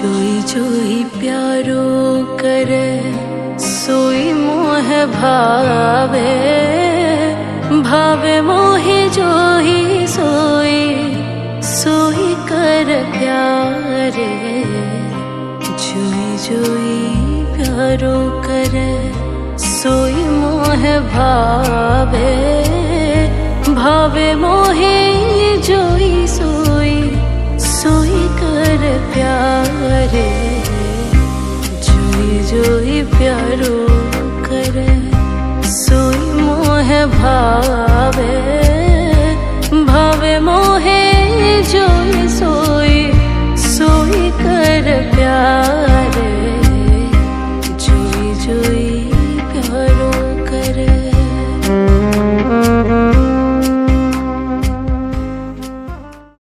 जोई जोई प्यारो करे सोई मोह भावे, भावे मोहि जोई सोई सोई कर प्यारे। जोई जोई प्यारो करे सोई मोह भावे, भावे मोहि